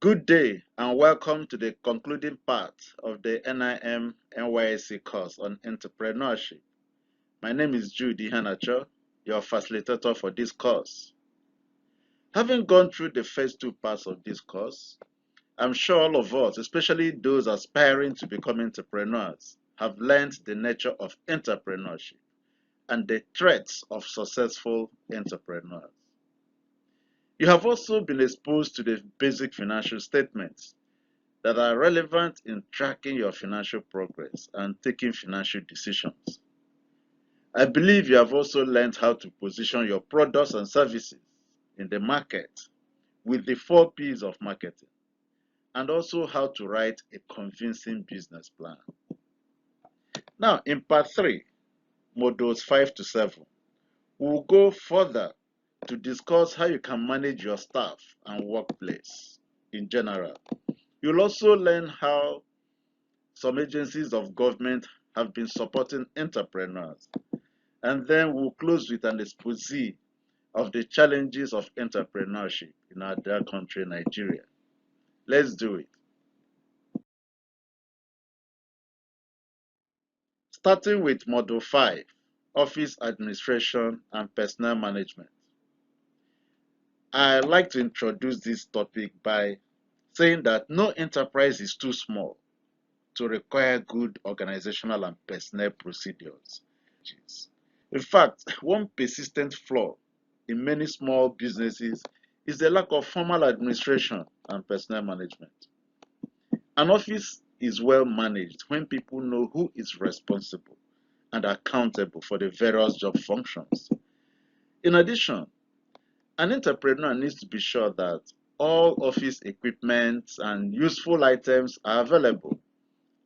Good day and welcome to the concluding part of the NIM NYSC course on entrepreneurship. My name is Jude Ihanacho, your facilitator for this course. Having gone through the first two parts of this course, I'm sure all of us, especially those aspiring to become entrepreneurs, have learned the nature of entrepreneurship and the threats of successful entrepreneurs. You have also been exposed to the basic financial statements that are relevant in tracking your financial progress and taking financial decisions. I believe you have also learned how to position your products and services in the market with the 4 P's of marketing, and also how to write a convincing business plan. Now, in part 3, modules 5 to 7, we'll go further to discuss how you can manage your staff and workplace in general. You'll also learn how some agencies of government have been supporting entrepreneurs. And then we'll close with an exposé of the challenges of entrepreneurship in our dear country, Nigeria. Let's do it. Starting with Module 5, Office Administration and Personnel Management. I like to introduce this topic by saying that no enterprise is too small to require good organizational and personnel procedures. In fact, one persistent flaw in many small businesses is the lack of formal administration and personnel management. An office is well managed when people know who is responsible and accountable for the various job functions. In addition, an entrepreneur needs to be sure that all office equipment and useful items are available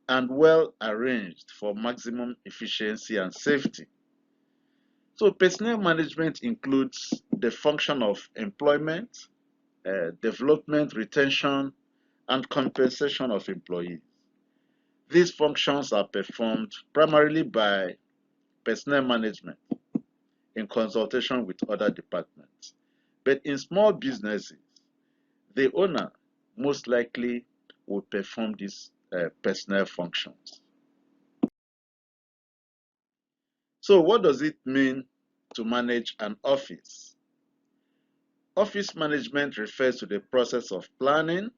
and well arranged for maximum efficiency and safety. So personnel management includes the function of employment, development, retention, and compensation of employees. These functions are performed primarily by personnel management in consultation with other departments. But in small businesses, the owner most likely will perform these personnel functions. So what does it mean to manage an office? Office management refers to the process of planning,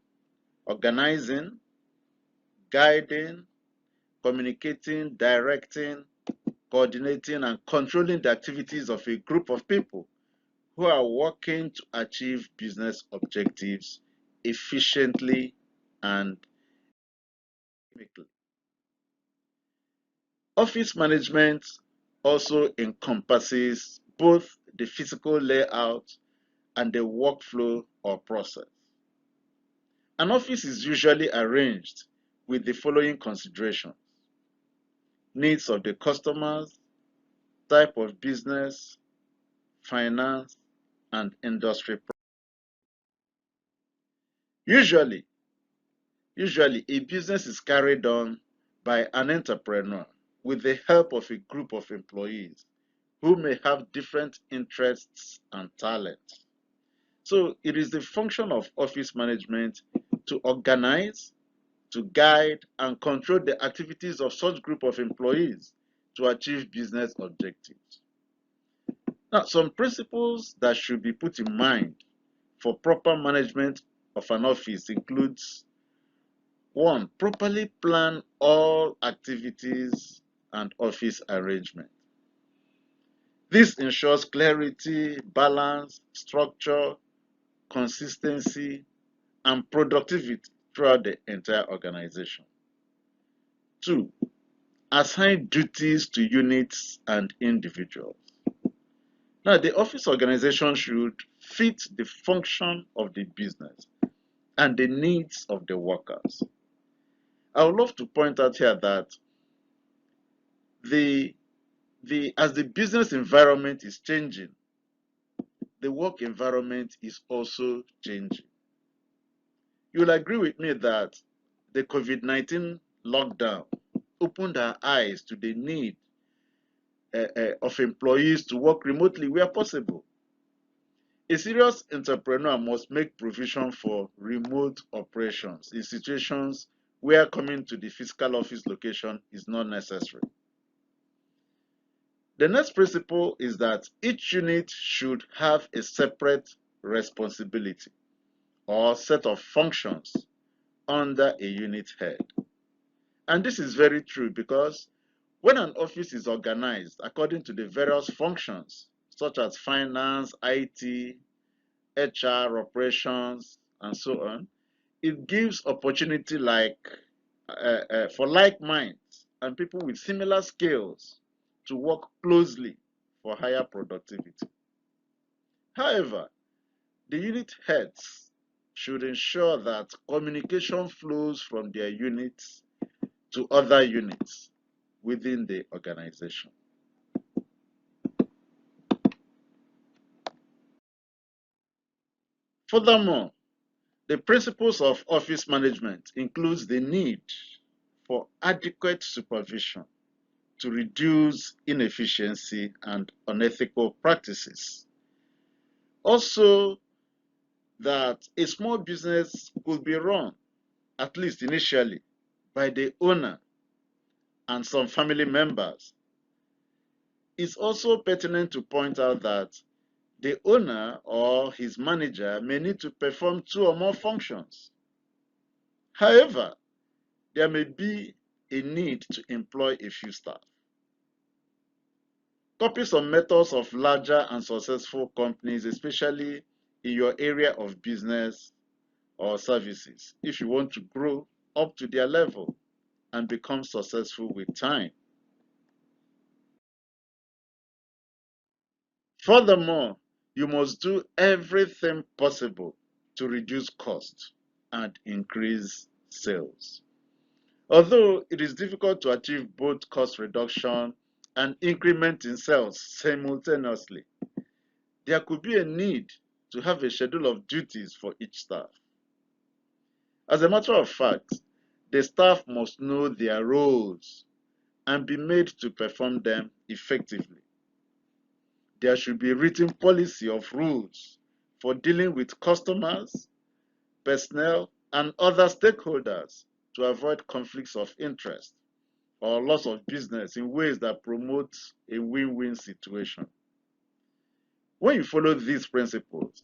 organizing, guiding, communicating, directing, coordinating, and controlling the activities of a group of people who are working to achieve business objectives efficiently and quickly. Office management also encompasses both the physical layout and the workflow or process. An office is usually arranged with the following considerations: needs of the customers, type of business, finance, and industry. Usually, a business is carried on by an entrepreneur with the help of a group of employees who may have different interests and talents. So it is the function of office management to organize, to guide, and control the activities of such group of employees to achieve business objectives. Now, some principles that should be put in mind for proper management of an office includes: 1. Properly plan all activities and office arrangement. This ensures clarity, balance, structure, consistency, and productivity throughout the entire organization. 2. Assign duties to units and individuals. Now, the office organization should fit the function of the business and the needs of the workers. I would love to point out here that as the business environment is changing, the work environment is also changing. You'll agree with me that the COVID-19 lockdown opened our eyes to the need of employees to work remotely where possible. A serious entrepreneur must make provision for remote operations in situations where coming to the physical office location is not necessary. The next principle is that each unit should have a separate responsibility or set of functions under a unit head. And this is very true because when an office is organized according to the various functions, such as finance, IT, HR, operations, and so on, it gives opportunity for like minds and people with similar skills to work closely for higher productivity. However, the unit heads should ensure that communication flows from their units to other units within the organization. Furthermore, the principles of office management includes the need for adequate supervision to reduce inefficiency and unethical practices. Also, that a small business could be run, at least initially, by the owner and some family members. It's also pertinent to point out that the owner or his manager may need to perform two or more functions. However, there may be a need to employ a few staff. Copy some methods of larger and successful companies, especially in your area of business or services, if you want to grow up to their level and become successful with time. Furthermore, you must do everything possible to reduce costs and increase sales. Although it is difficult to achieve both cost reduction and increment in sales simultaneously, there could be a need to have a schedule of duties for each staff. As a matter of fact, the staff must know their roles and be made to perform them effectively. There should be a written policy of rules for dealing with customers, personnel, and other stakeholders to avoid conflicts of interest or loss of business in ways that promote a win-win situation. When you follow these principles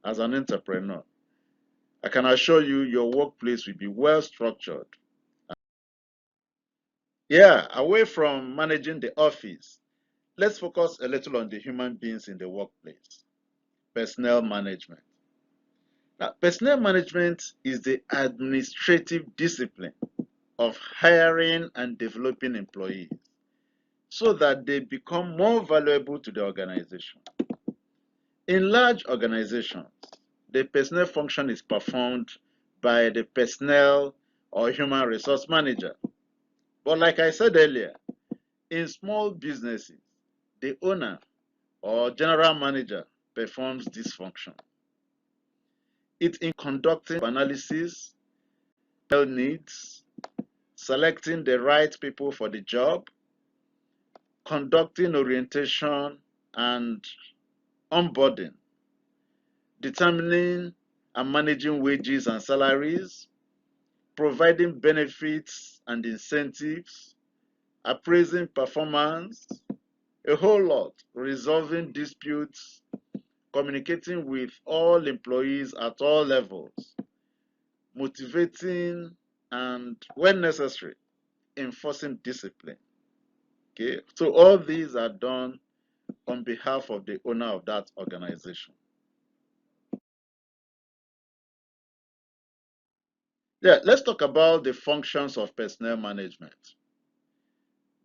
as an entrepreneur, I can assure you your workplace will be well structured. Yeah, away from managing the office, let's focus a little on the human beings in the workplace. Personnel management. Now, personnel management is the administrative discipline of hiring and developing employees so that they become more valuable to the organization. In large organizations, the personnel function is performed by the personnel or human resource manager. But like I said earlier, in small businesses, the owner or general manager performs this function. It in conducting analysis, needs, selecting the right people for the job, conducting orientation and onboarding, determining and managing wages and salaries, providing benefits and incentives, appraising performance, a whole lot, resolving disputes, communicating with all employees at all levels, motivating, and when necessary, enforcing discipline. Okay, so all these are done on behalf of the owner of that organization. Yeah, let's talk about the functions of personnel management.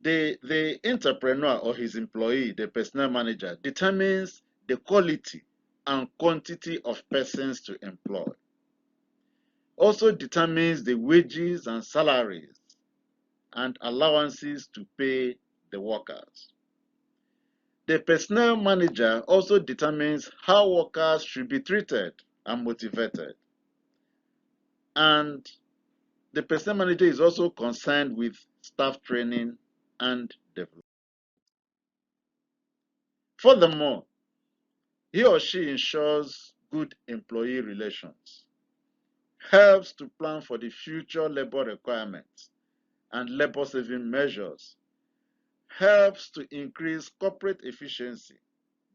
The entrepreneur or his employee, the personnel manager, determines the quality and quantity of persons to employ. Also determines the wages and salaries and allowances to pay the workers. The personnel manager also determines how workers should be treated and motivated. And the personnel manager is also concerned with staff training and development. Furthermore, He or she ensures good employee relations, helps to plan for the future labor requirements and labor-saving measures, helps to increase corporate efficiency,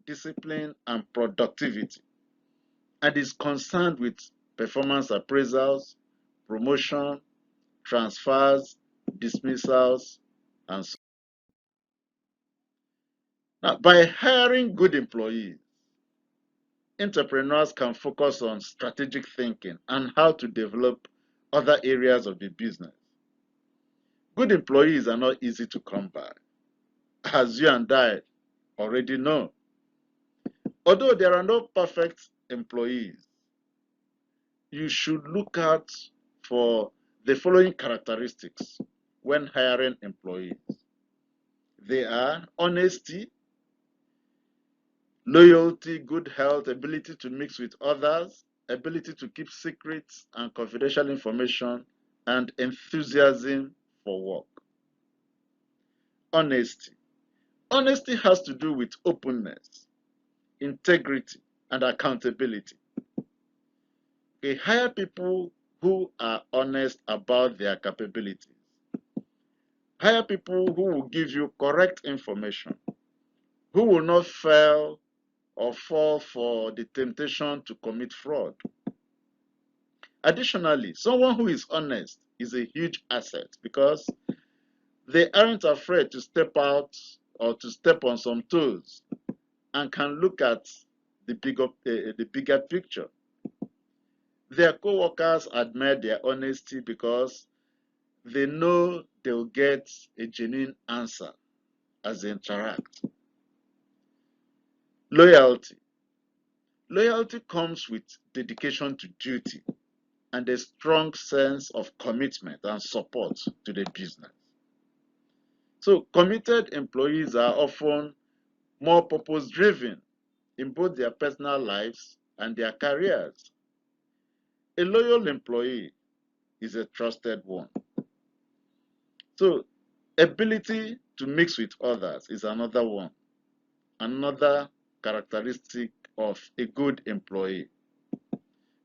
discipline, and productivity, and is concerned with performance appraisals, promotion, transfers, dismissals, and so on. Now, by hiring good employees, entrepreneurs can focus on strategic thinking and how to develop other areas of the business. Good employees are not easy to come by, as you and I already know. Although there are no perfect employees, you should look out for the following characteristics when hiring employees. They are honesty, loyalty, good health, ability to mix with others, ability to keep secrets and confidential information, and enthusiasm for work. Honesty. Honesty has to do with openness, integrity, and accountability. Okay, hire people who are honest about their capabilities. Hire people who will give you correct information, who will not fail or fall for the temptation to commit fraud. Additionally, someone who is honest is a huge asset because they aren't afraid to step out or to step on some toes and can look at the bigger picture. Their co-workers admire their honesty because they know they'll get a genuine answer as they interact. Loyalty. Loyalty comes with dedication to duty and a strong sense of commitment and support to the business. So committed employees are often more purpose-driven in both their personal lives and their careers. A loyal employee is a trusted one. So ability to mix with others is another one, another characteristic of a good employee.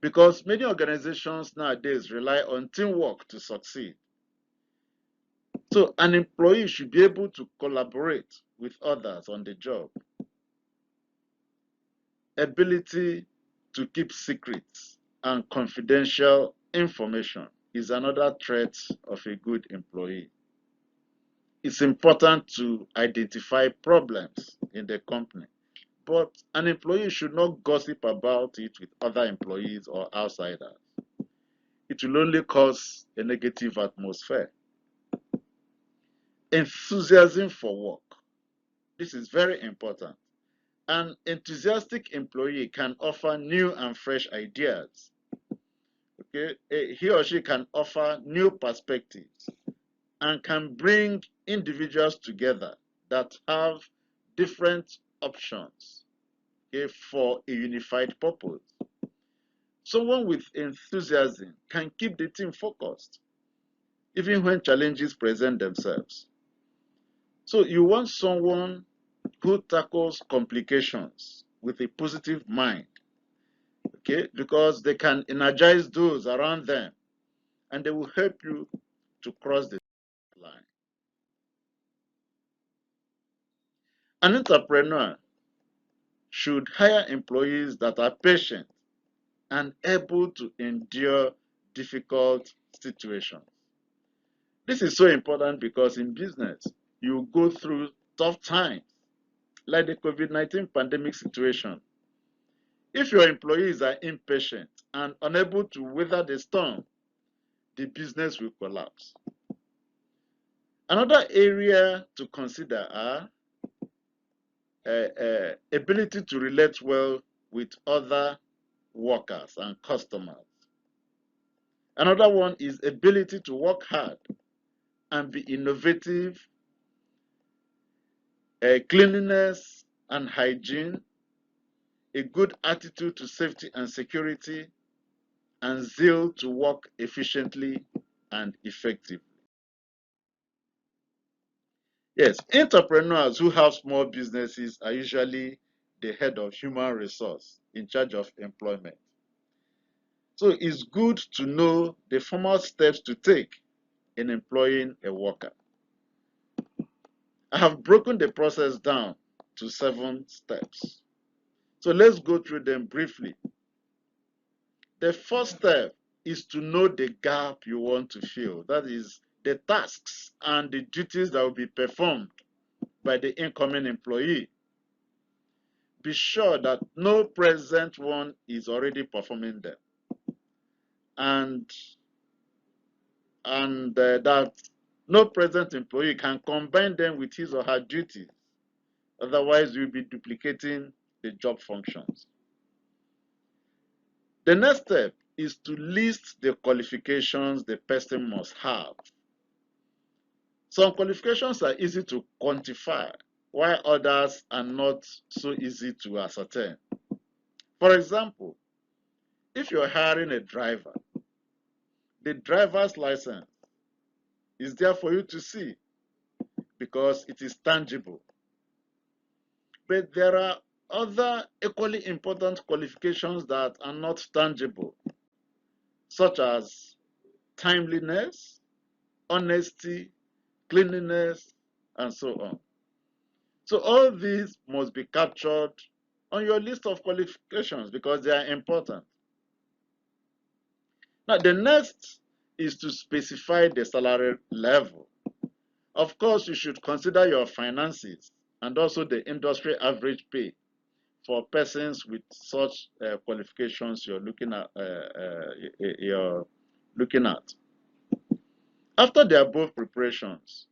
Because many organizations nowadays rely on teamwork to succeed. So an employee should be able to collaborate with others on the job. Ability to keep secrets and confidential information is another trait of a good employee. It's important to identify problems in the company, but an employee should not gossip about it with other employees or outsiders. It will only cause a negative atmosphere. Enthusiasm for work. This is very important. An enthusiastic employee can offer new and fresh ideas. Okay? He or she can offer new perspectives and can bring individuals together that have different options, okay, for a unified purpose. Someone with enthusiasm can keep the team focused, even when challenges present themselves. So you want someone who tackles complications with a positive mind, okay, because they can energize those around them and they will help you to cross the line. An entrepreneur should hire employees that are patient and able to endure difficult situations. This is so important because in business, you go through tough times, like the COVID-19 pandemic situation. If your employees are impatient and unable to weather the storm, the business will collapse. Another area to consider are ability to relate well with other workers and customers. Another one is ability to work hard and be innovative, cleanliness and hygiene, a good attitude to safety and security, and zeal to work efficiently and effectively. Yes, entrepreneurs who have small businesses are usually the head of human resource in charge of employment. So it's good to know the formal steps to take in employing a worker. I have broken the process down to 7 steps. So let's go through them briefly. The first step is to know the gap you want to fill. That is the tasks and the duties that will be performed by the incoming employee. Be sure that no present one is already performing them, and that no present employee can combine them with his or her duties. Otherwise, you'll be duplicating the job functions. The next step is to list the qualifications the person must have. Some qualifications are easy to quantify, while others are not so easy to ascertain. For example, if you're hiring a driver, the driver's license is there for you to see because it is tangible. But there are other equally important qualifications that are not tangible, such as timeliness, honesty, cleanliness, and so on. So all these must be captured on your list of qualifications because they are important. Now, the next is to specify the salary level. Of course, you should consider your finances and also the industry average pay for persons with such qualifications you're looking at. After the above preparations,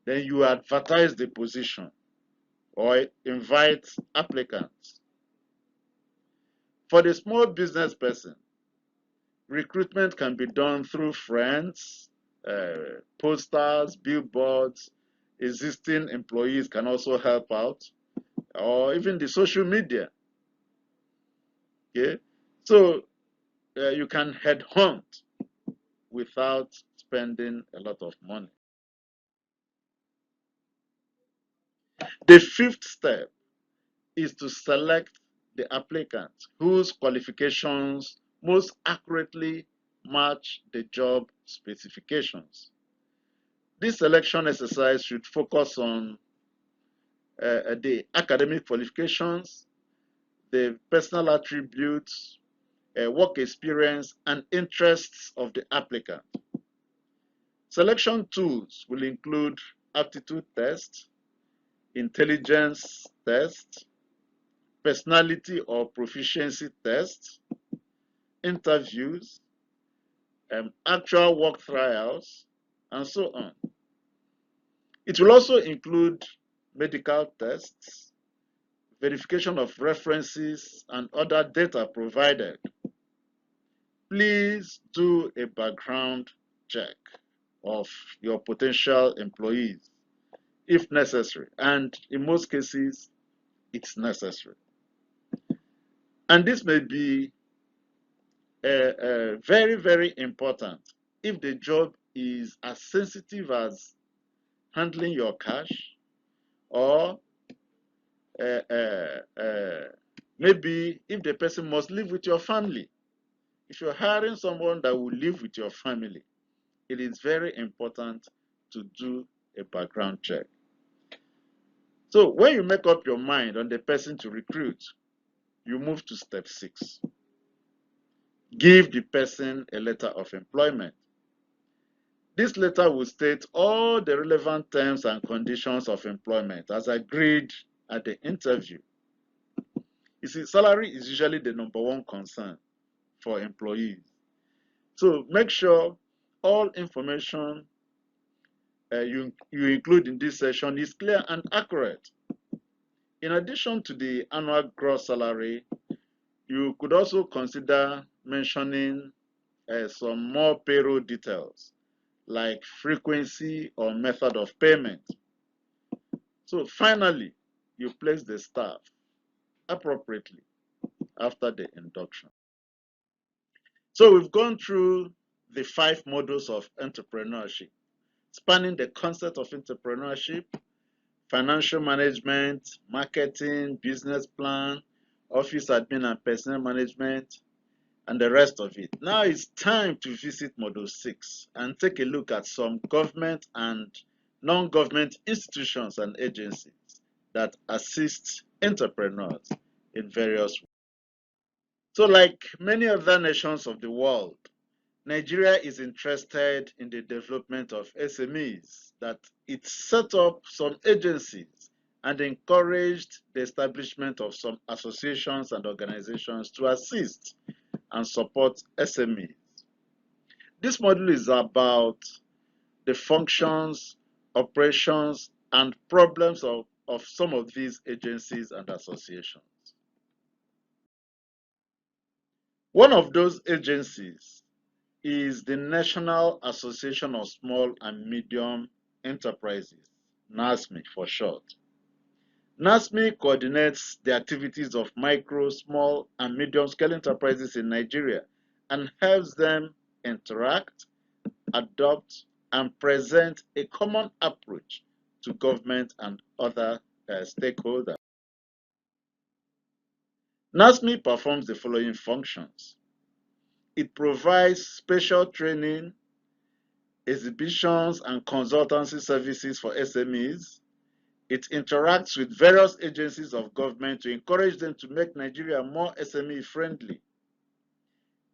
then you advertise the position or invite applicants. For the small business person, recruitment can be done through friends, posters, billboards. Existing employees can also help out, or even the social media. Okay, so you can headhunt without spending a lot of money. The fifth step is to select the applicant whose qualifications most accurately match the job specifications. This selection exercise should focus on the academic qualifications, the personal attributes, work experience, and interests of the applicant. Selection tools will include aptitude tests, intelligence tests, personality or proficiency tests, interviews, actual work trials, and so on. It will also include medical tests, verification of references, and other data provided. Please do a background check of your potential employees if necessary, and in most cases, it's necessary. And this may be very, very important if the job is as sensitive as handling your cash, or maybe if the person must live with your family. If you're hiring someone that will live with your family, it is very important to do a background check. So when you make up your mind on the person to recruit, you move to step 6. Give the person a letter of employment. This letter will state all the relevant terms and conditions of employment as agreed at the interview. You see, salary is usually the #1 concern for employees. So make sure all information you include in this section is clear and accurate. In addition to the annual gross salary, you could also consider mentioning some more payroll details, like frequency or method of payment. So finally, you place the staff appropriately after the induction. So we've gone through the 5 models of entrepreneurship, spanning the concept of entrepreneurship financial management, marketing, business plan, office admin and personnel management, and the rest of it. Now it's time to visit Module 6 and take a look at some government and non-government institutions and agencies that assist entrepreneurs in various ways. So like many other nations of the world, Nigeria is interested in the development of SMEs, that it set up some agencies and encouraged the establishment of some associations and organizations to assist and support SMEs. This module is about the functions, operations, and problems of some of these agencies and associations. One of those agencies is the National Association of Small and Medium Enterprises, NASME for short. NASME coordinates the activities of micro, small, and medium-scale enterprises in Nigeria and helps them interact, adopt, and present a common approach to government and other stakeholders. NASME performs the following functions. It provides special training, exhibitions, and consultancy services for SMEs. It interacts with various agencies of government to encourage them to make Nigeria more SME friendly.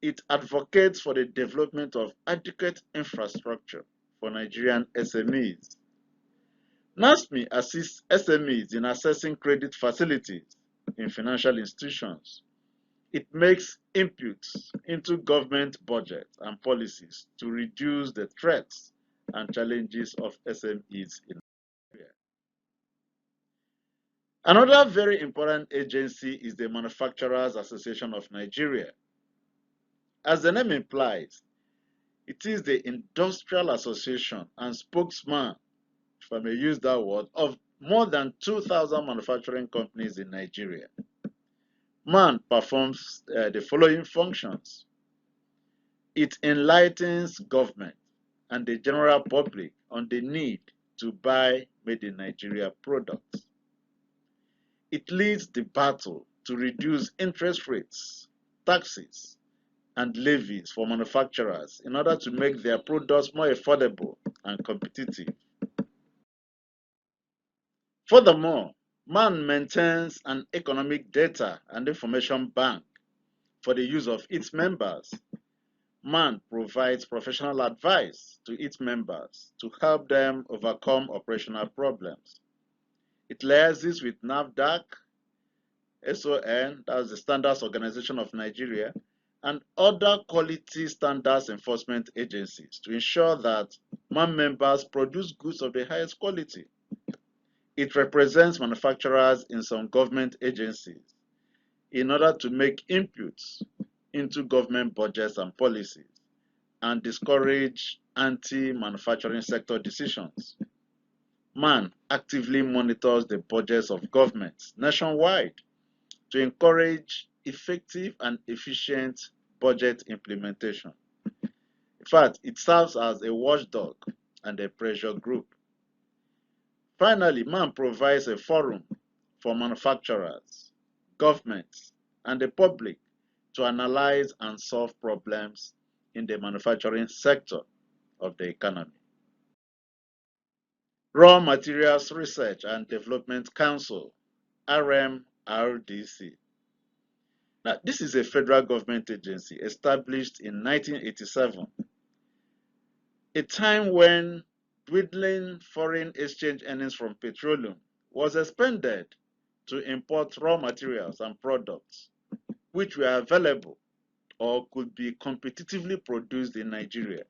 It advocates for the development of adequate infrastructure for Nigerian SMEs. NASME assists SMEs in accessing credit facilities in financial institutions. It makes inputs into government budgets and policies to reduce the threats and challenges of SMEs in Nigeria. Another very important agency is the Manufacturers Association of Nigeria. As the name implies, it is the industrial association and spokesman, if I may use that word, of more than 2,000 manufacturing companies in Nigeria. MAN performs the following functions. It enlightens government and the general public on the need to buy made in Nigeria products. It leads the battle to reduce interest rates, taxes, and levies for manufacturers in order to make their products more affordable and competitive. Furthermore, MAN maintains an economic data and information bank for the use of its members. MAN provides professional advice to its members to help them overcome operational problems. It liaises with NAFDAC, SON, that's the Standards Organization of Nigeria, and other quality standards enforcement agencies to ensure that MAN members produce goods of the highest quality. It represents manufacturers in some government agencies in order to make inputs into government budgets and policies and discourage anti-manufacturing sector decisions. MAN actively monitors the budgets of governments nationwide to encourage effective and efficient budget implementation. In fact, it serves as a watchdog and a pressure group. Finally, MAN provides a forum for manufacturers, governments, and the public to analyze and solve problems in the manufacturing sector of the economy. Raw Materials Research and Development Council, RMRDC. Now, this is a federal government agency established in 1987, a time when dwindling foreign exchange earnings from petroleum was expended to import raw materials and products which were available or could be competitively produced in Nigeria.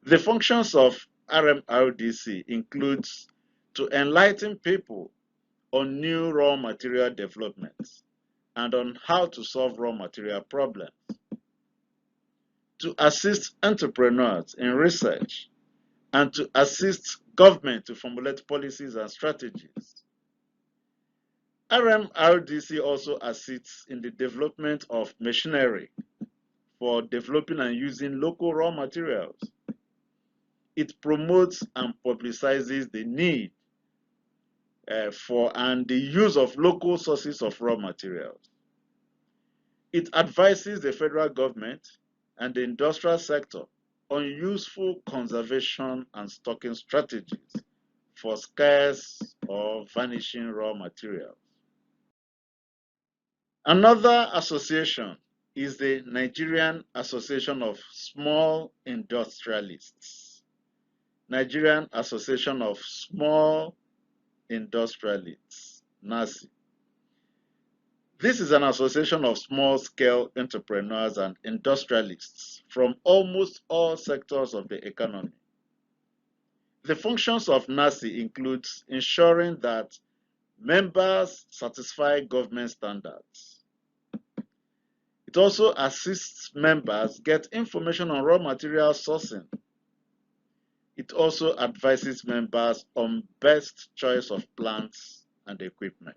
The functions of RMRDC includes to enlighten people on new raw material developments and on how to solve raw material problems, to assist entrepreneurs in research, and to assist government to formulate policies and strategies. RMRDC also assists in the development of machinery for developing and using local raw materials. It promotes and publicizes the need and the use of local sources of raw materials. It advises the federal government and the industrial sector on useful conservation and stocking strategies for scarce or vanishing raw materials. Another association is the Nigerian Association of Small Industrialists. Nigerian Association of Small Industrialists, NASSI. This is an association of small-scale entrepreneurs and industrialists from almost all sectors of the economy. The functions of NASSI includes ensuring that members satisfy government standards. It also assists members get information on raw material sourcing. It also advises members on best choice of plants and equipment.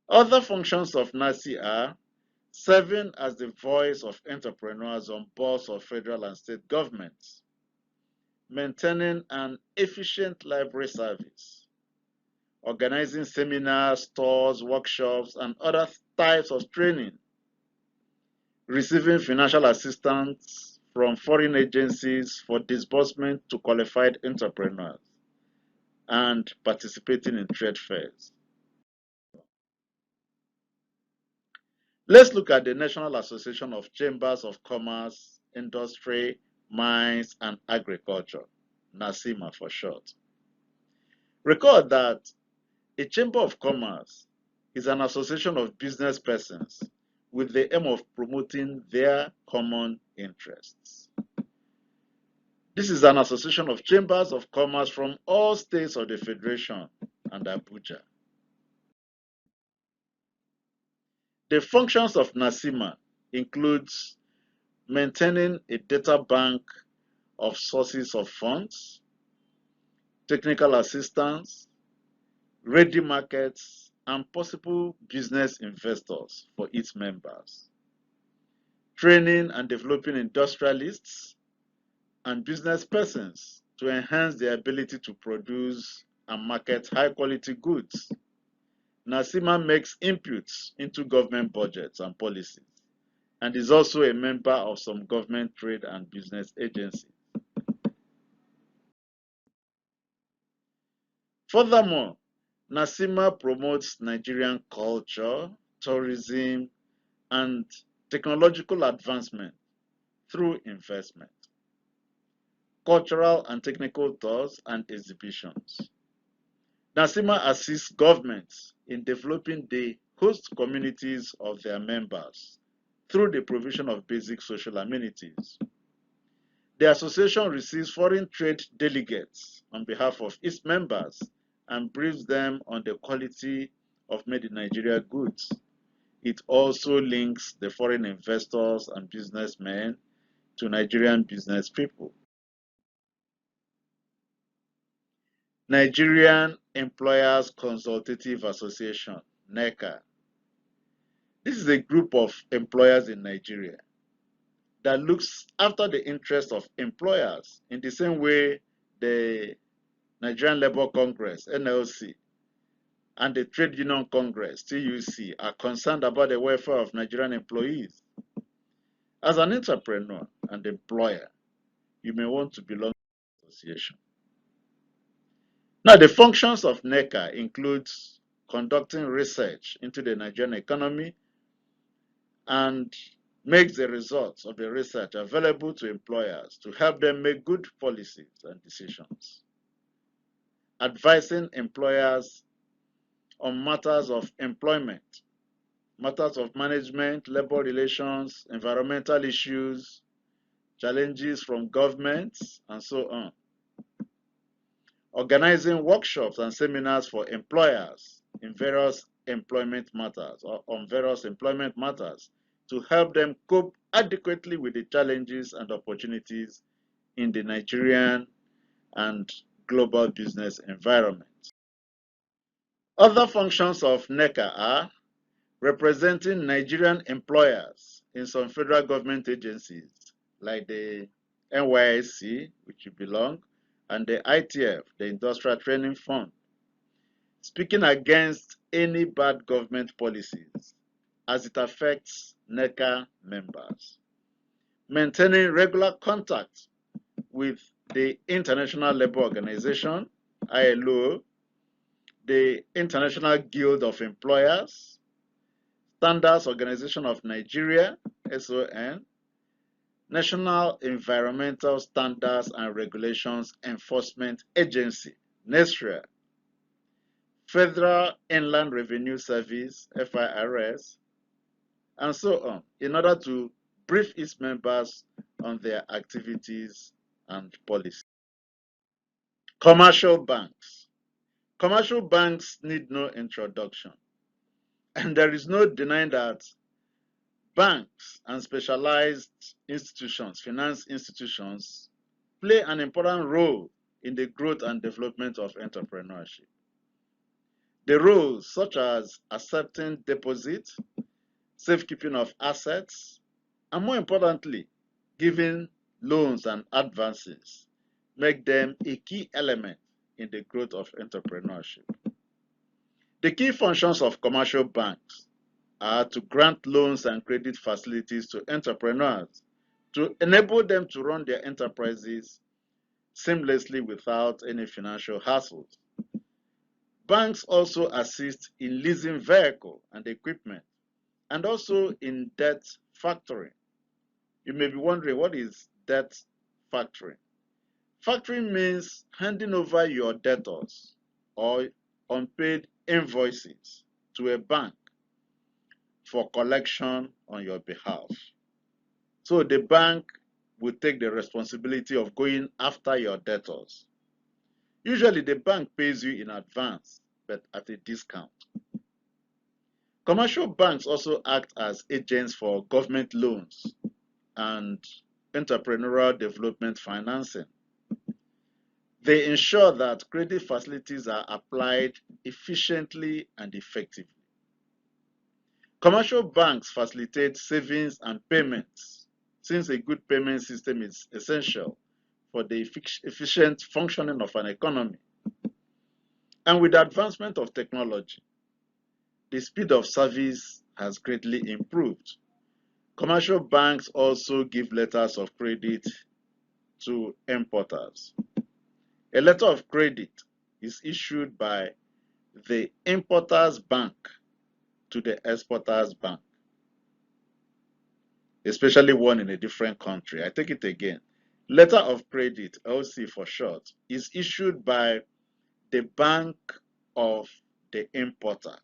Other functions of NASSI are serving as the voice of entrepreneurs on boards of federal and state governments, maintaining an efficient library service, organizing seminars, tours, workshops, and other types of training, receiving financial assistance from foreign agencies for disbursement to qualified entrepreneurs, and participating in trade fairs. Let's look at the National Association of Chambers of Commerce, Industry, Mines, and Agriculture, NACCIMA for short. Recall that a Chamber of Commerce is an association of business persons with the aim of promoting their common interests. This is an association of chambers of commerce from all states of the Federation and Abuja. The functions of NACCIMA includes maintaining a data bank of sources of funds, technical assistance, ready markets, and possible business investors for its members, training and developing industrialists and business persons to enhance their ability to produce and market high-quality goods. NACCIMA makes inputs into government budgets and policies and is also a member of some government trade and business agencies. Furthermore, NACCIMA promotes Nigerian culture, tourism, and technological advancement through investment, cultural and technical tours and exhibitions. NACCIMA assists governments in developing the host communities of their members through the provision of basic social amenities. The association receives foreign trade delegates on behalf of its members and briefs them on the quality of made in Nigeria goods. It also links the foreign investors and businessmen to Nigerian business people. Nigerian Employers Consultative Association, NECA. This is a group of employers in Nigeria that looks after the interests of employers in the same way the Nigerian Labour Congress, NLC, and the Trade Union Congress, TUC, are concerned about the welfare of Nigerian employees. As an entrepreneur and employer, you may want to belong to the association. Now, the functions of NECA includes conducting research into the Nigerian economy and makes the results of the research available to employers to help them make good policies and decisions. Advising employers on matters of employment, matters of management, labor relations, environmental issues, challenges from governments, and so on. Organizing workshops and seminars for employers in various employment matters or on various employment matters to help them cope adequately with the challenges and opportunities in the Nigerian and global business environment. Other functions of NECA are representing Nigerian employers in some federal government agencies like the NYSC, which you belong, and the ITF, the Industrial Training Fund, speaking against any bad government policies as it affects NECA members, maintaining regular contact with the International Labour Organization, ILO, the International Guild of Employers, Standards Organization of Nigeria, SON, National Environmental Standards and Regulations Enforcement Agency, NASSI, Federal Inland Revenue Service, FIRS, and so on, in order to brief its members on their activities and policies. Commercial banks. Commercial banks need no introduction, and there is no denying that banks and specialized institutions, finance institutions, play an important role in the growth and development of entrepreneurship. The roles such as accepting deposits, safekeeping of assets, and more importantly, giving loans and advances make them a key element in the growth of entrepreneurship. The key functions of commercial banks are to grant loans and credit facilities to entrepreneurs to enable them to run their enterprises seamlessly without any financial hassles. Banks also assist in leasing vehicle and equipment and also in debt factoring. You may be wondering, what is debt factoring? Factoring means handing over your debtors or unpaid invoices to a bank for collection on your behalf. So the bank will take the responsibility of going after your debtors. Usually the bank pays you in advance, but at a discount. Commercial banks also act as agents for government loans and entrepreneurial development financing. They ensure that credit facilities are applied efficiently and effectively. Commercial banks facilitate savings and payments, since a good payment system is essential for the efficient functioning of an economy. And with the advancement of technology, the speed of service has greatly improved. Commercial banks also give letters of credit to importers. A letter of credit is issued by the importer's bank to the exporter's bank, especially one in a different country. I take it again. Letter of credit, LC for short, is issued by the bank of the importer.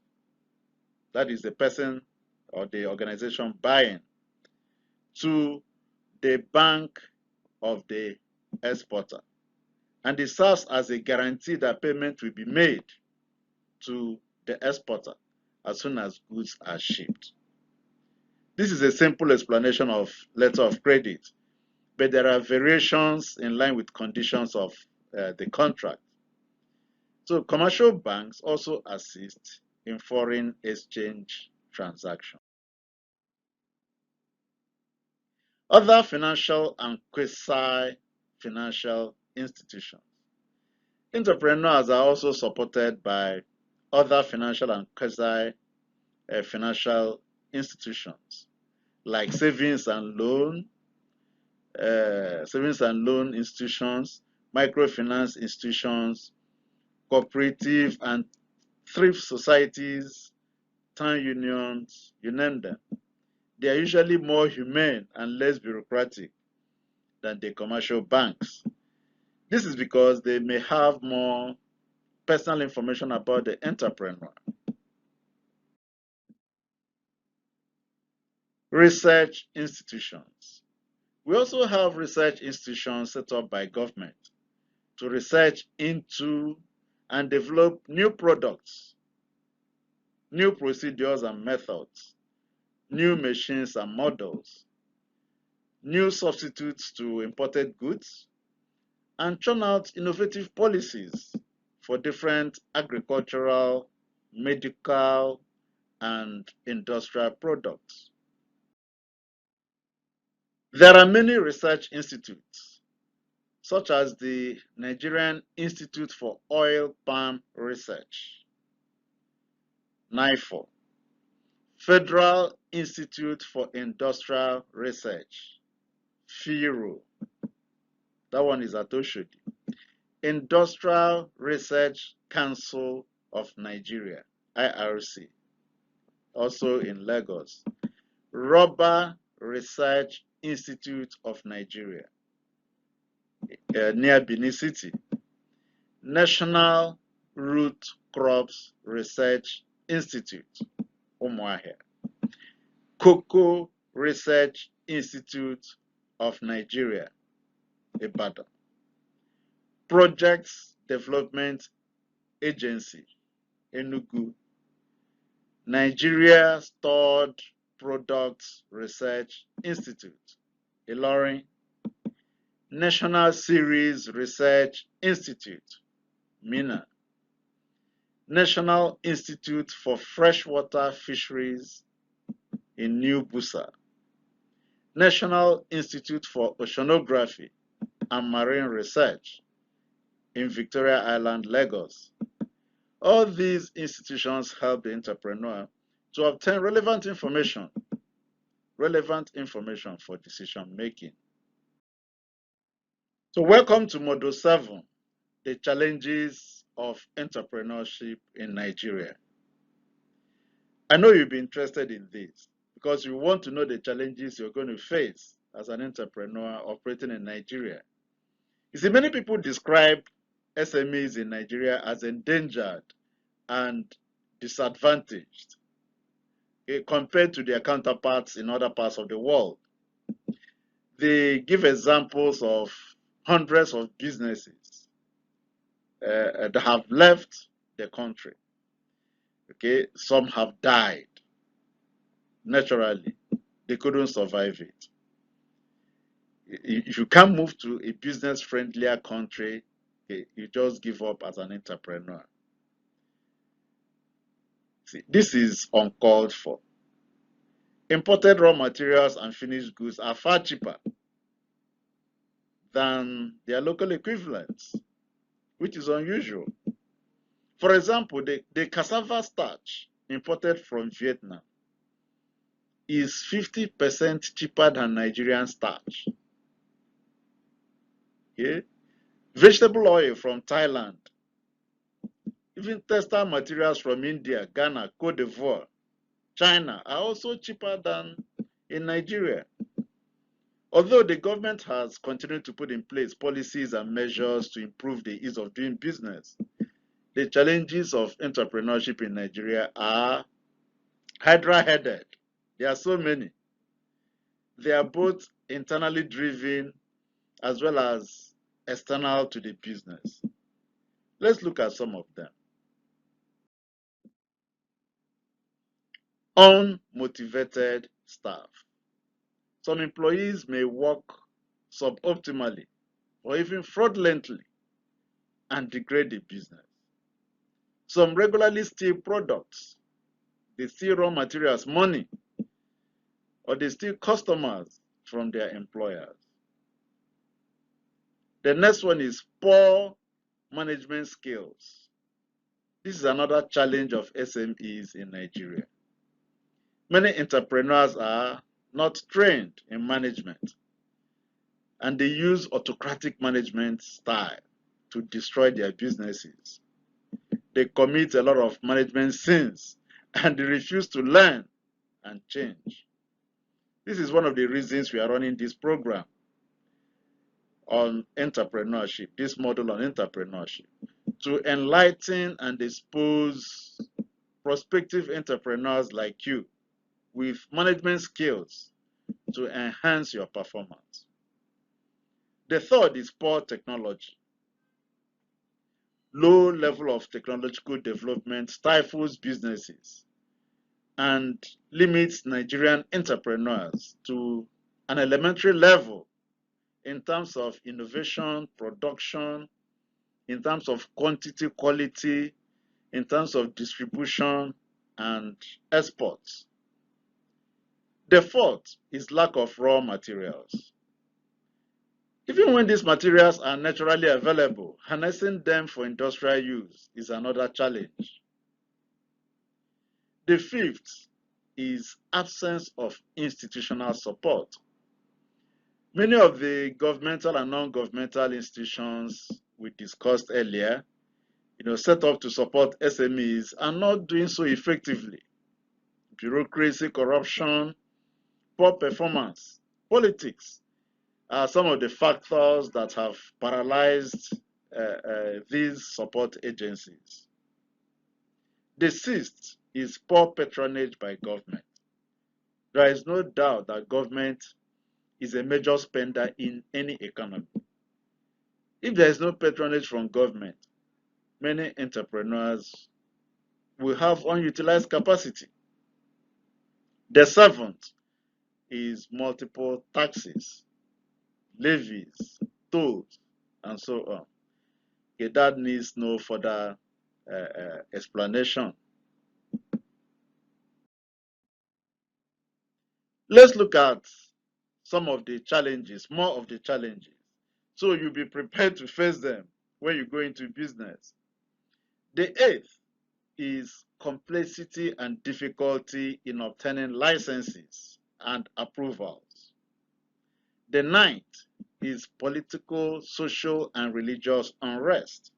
That is the person or the organization buying, to the bank of the exporter. And it serves as a guarantee that payment will be made to the exporter as soon as goods are shipped. This is a simple explanation of letter of credit, but there are variations in line with conditions of the contract. So commercial banks also assist in foreign exchange transactions. Other financial and quasi-financial institutions. Entrepreneurs are also supported by other financial and quasi-financial institutions like savings and loan institutions, microfinance institutions, cooperative and thrift societies, town unions, you name them. They are usually more humane and less bureaucratic than the commercial banks. This is because they may have more personal information about the entrepreneur. Research institutions. We also have research institutions set up by government to research into and develop new products, new procedures and methods, new machines and models, new substitutes to imported goods, and churn out innovative policies for different agricultural, medical, and industrial products. There are many research institutes such as the Nigerian Institute for Oil Palm Research, NIFO, Federal Institute for Industrial Research, FIRO, that one is at Oshodi, Industrial Research Council of Nigeria, IRC, also in Lagos, Rubber Research Institute of Nigeria, near Benin City, National Root Crops Research Institute, Umuahia, Cocoa Research Institute of Nigeria, Ibadan, Projects Development Agency, Enugu, Nigeria Stored Products Research Institute, Ilorin, National Series Research Institute, Mina, National Institute for Freshwater Fisheries in New Busa, National Institute for Oceanography and Marine Research in Victoria Island, Lagos. All these institutions help the entrepreneur to obtain relevant information for decision making. So welcome to Module 7, the challenges of entrepreneurship in Nigeria. I know you'll be interested in this because you want to know the challenges you're going to face as an entrepreneur operating in Nigeria. You see, many people describe SMEs in Nigeria as endangered and disadvantaged compared to their counterparts in other parts of the world. They give examples of hundreds of businesses that have left the country. Okay, some have died naturally. They couldn't survive it. If you can't move to a business-friendlier country, okay, you just give up as an entrepreneur. See, this is uncalled for. Imported raw materials and finished goods are far cheaper than their local equivalents, which is unusual. For example, the cassava starch imported from Vietnam is 50% cheaper than Nigerian starch. Okay? Vegetable oil from Thailand, even textile materials from India, Ghana, Cote d'Ivoire, China are also cheaper than in Nigeria. Although the government has continued to put in place policies and measures to improve the ease of doing business, the challenges of entrepreneurship in Nigeria are hydra-headed. There are so many. They are both internally driven as well as external to the business. Let's look at some of them. Unmotivated staff. Some employees may work suboptimally or even fraudulently and degrade the business. Some regularly steal products. They steal raw materials, money, or they steal customers from their employers. The next one is poor management skills. This is another challenge of SMEs in Nigeria. Many entrepreneurs are not trained in management, and they use autocratic management style to destroy their businesses. They commit a lot of management sins, and they refuse to learn and change. This is one of the reasons we are running this program on entrepreneurship, this model on entrepreneurship, to enlighten and expose prospective entrepreneurs like you with management skills to enhance your performance. The third is poor technology. Low level of technological development stifles businesses and limits Nigerian entrepreneurs to an elementary level in terms of innovation, production, in terms of quantity, quality, in terms of distribution and exports. The fourth is lack of raw materials. Even when these materials are naturally available, harnessing them for industrial use is another challenge. The fifth is absence of institutional support. Many of the governmental and non-governmental institutions we discussed earlier, set up to support SMEs are not doing so effectively. Bureaucracy, corruption, poor performance, politics are some of the factors that have paralyzed these support agencies. The sixth is poor patronage by government. There is no doubt that government is a major spender in any economy. If there is no patronage from government, many entrepreneurs will have unutilized capacity. The seventh is multiple taxes, levies, tolls, and so on. Okay, that needs no further explanation. Let's look at some of the challenges, more of the challenges, so you'll be prepared to face them when you go into business. The eighth is complexity and difficulty in obtaining licenses and approvals. The ninth is political, social, and religious unrest.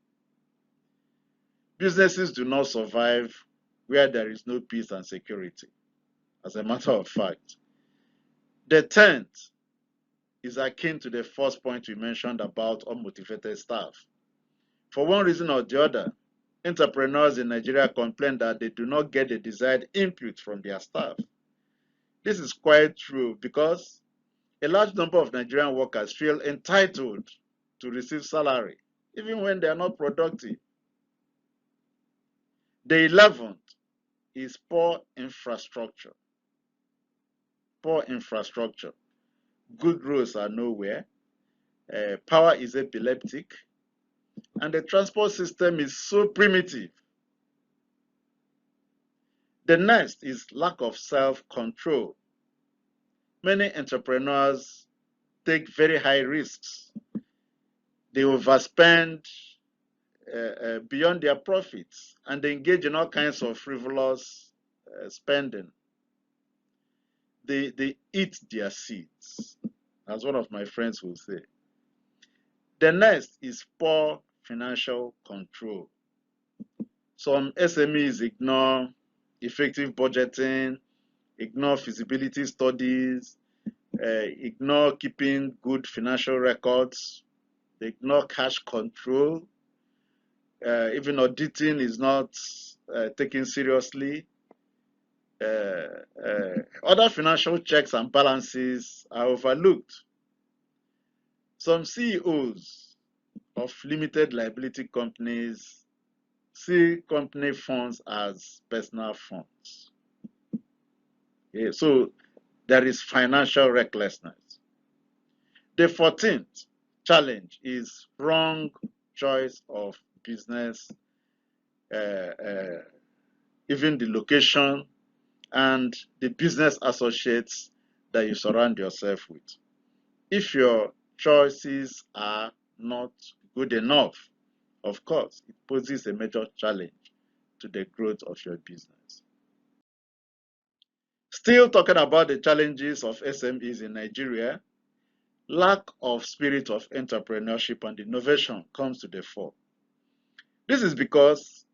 Businesses do not survive where there is no peace and security, as a matter of fact. The 10th is akin to the first point we mentioned about unmotivated staff. For one reason or the other, entrepreneurs in Nigeria complain that they do not get the desired input from their staff. This is quite true because a large number of Nigerian workers feel entitled to receive salary, even when they are not productive. The 11th is poor infrastructure. Poor infrastructure. Good roads are nowhere. Power is epileptic. And the transport system is so primitive. The next is lack of self-control. Many entrepreneurs take very high risks. They overspend beyond their profits and they engage in all kinds of frivolous spending. They eat their seeds, as one of my friends will say. The next is poor financial control. Some SMEs ignore effective budgeting, ignore feasibility studies, ignore keeping good financial records, they ignore cash control, even auditing is not taken seriously. Other financial checks and balances are overlooked. Some CEOs of limited liability companies see company funds as personal funds. Okay, so there is financial recklessness. The 14th challenge is wrong choice of business, even the location and the business associates that you surround yourself with. If your choices are not good enough, of course, it poses a major challenge to the growth of your business. Still talking about the challenges of SMEs in Nigeria, lack of spirit of entrepreneurship and innovation comes to the fore. This is because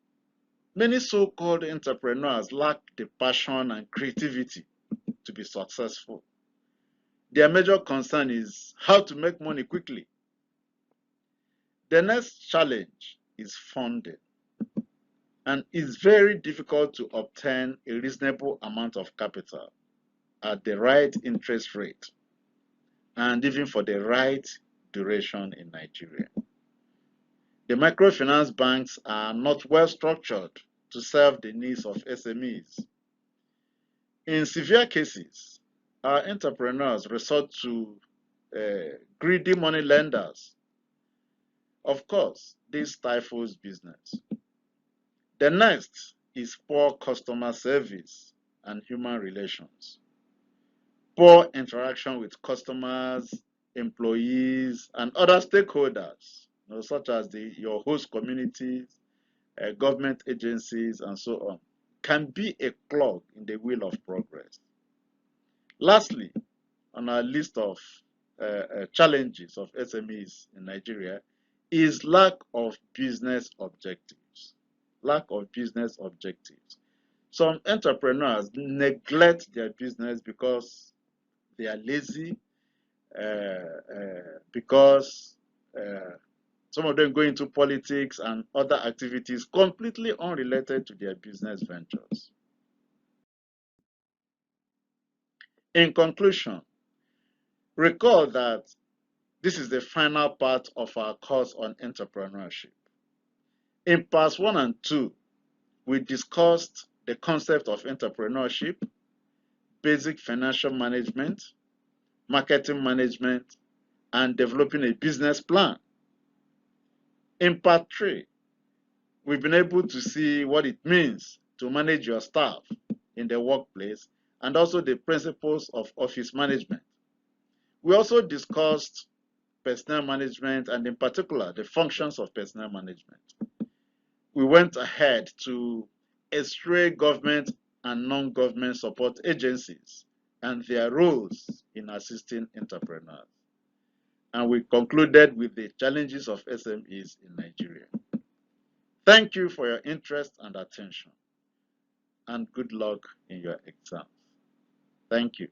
many so-called entrepreneurs lack the passion and creativity to be successful. Their major concern is how to make money quickly. The next challenge is funding, and it's very difficult to obtain a reasonable amount of capital at the right interest rate and even for the right duration in Nigeria. The microfinance banks are not well structured to serve the needs of SMEs. In severe cases, our entrepreneurs resort to greedy money lenders. Of course, this stifles business. The next is poor customer service and human relations. Poor interaction with customers employees, and other stakeholders, such as your host communities, government agencies, and so on, can be a clog in the wheel of progress. Lastly, on our list of challenges of SMEs in Nigeria is lack of business objectives. Lack of business objectives. Some entrepreneurs neglect their business because they are lazy, because some of them go into politics and other activities completely unrelated to their business ventures. In conclusion, recall that this is the final part of our course on entrepreneurship. In parts 1 and 2, we discussed the concept of entrepreneurship, basic financial management, marketing management, and developing a business plan. In part 3, we've been able to see what it means to manage your staff in the workplace and also the principles of office management. We also discussed personnel management and in particular the functions of personnel management. We went ahead to x-ray government and non-government support agencies and their roles in assisting entrepreneurs. And we concluded with the challenges of SMEs in Nigeria. Thank you for your interest and attention, and good luck in your exams. Thank you.